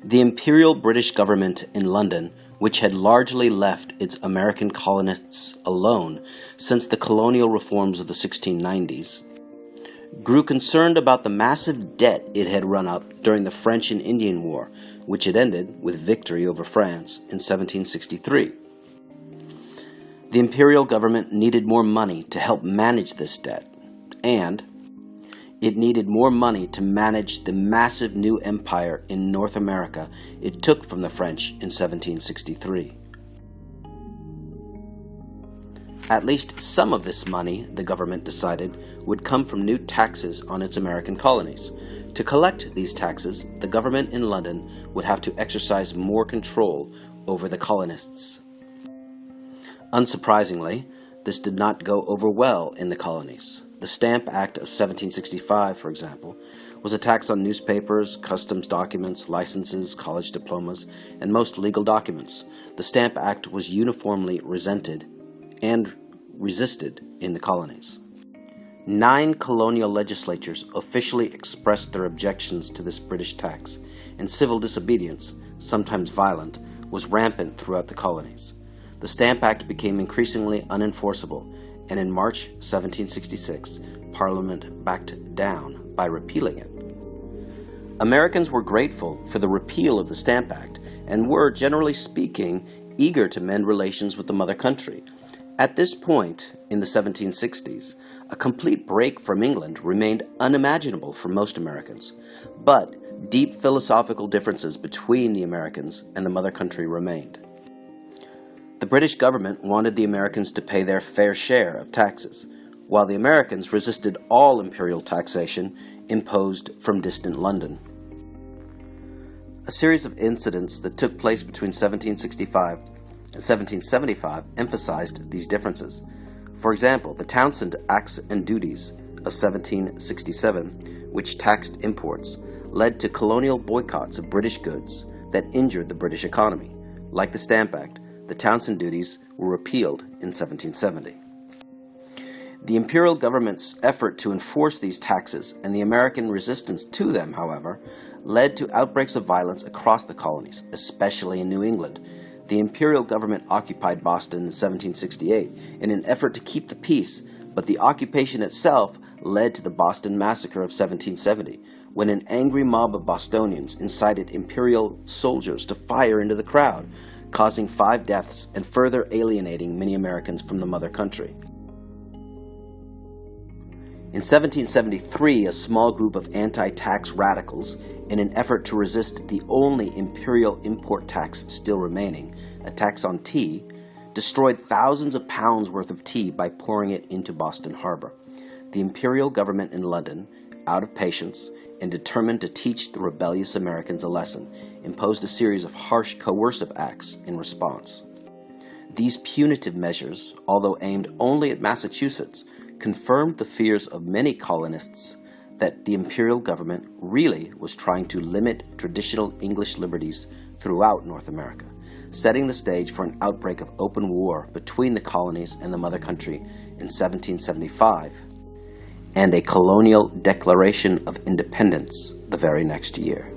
The Imperial British government in London, which had largely left its American colonists alone since the colonial reforms of the 1690s, grew concerned about the massive debt it had run up during the French and Indian War, which had ended with victory over France in 1763. The imperial government needed more money to help manage this debt, and it needed more money to manage the massive new empire in North America it took from the French in 1763. At least some of this money, the government decided, would come from new taxes on its American colonies. To collect these taxes, the government in London would have to exercise more control over the colonists. Unsurprisingly, this did not go over well in the colonies. The Stamp Act of 1765, for example, was a tax on newspapers, customs documents, licenses, college diplomas, and most legal documents. The Stamp Act was uniformly resented and resisted in the colonies. 9 colonial legislatures officially expressed their objections to this British tax, and civil disobedience, sometimes violent, was rampant throughout the colonies. The Stamp Act became increasingly unenforceable, and in March 1766, Parliament backed down by repealing it. Americans were grateful for the repeal of the Stamp Act and were, generally speaking, eager to mend relations with the mother country. At this point, in the 1760s, a complete break from England remained unimaginable for most Americans, but deep philosophical differences between the Americans and the mother country remained. The British government wanted the Americans to pay their fair share of taxes, while the Americans resisted all imperial taxation imposed from distant London. A series of incidents that took place between 1765 and 1775 emphasized these differences. For example, the Townsend Acts and Duties of 1767, which taxed imports, led to colonial boycotts of British goods that injured the British economy. Like the Stamp Act, the Townsend Duties were repealed in 1770. The imperial government's effort to enforce these taxes and the American resistance to them, however, led to outbreaks of violence across the colonies, especially in New England. The imperial government occupied Boston in 1768 in an effort to keep the peace, but the occupation itself led to the Boston Massacre of 1770, when an angry mob of Bostonians incited imperial soldiers to fire into the crowd, causing 5 deaths and further alienating many Americans from the mother country. In 1773, a small group of anti-tax radicals, in an effort to resist the only imperial import tax still remaining, a tax on tea, destroyed thousands of pounds worth of tea by pouring it into Boston Harbor. The imperial government in London, out of patience and determined to teach the rebellious Americans a lesson, imposed a series of harsh coercive acts in response. These punitive measures, although aimed only at Massachusetts, confirmed the fears of many colonists that the imperial government really was trying to limit traditional English liberties throughout North America, setting the stage for an outbreak of open war between the colonies and the mother country in 1775, and a colonial declaration of independence the very next year.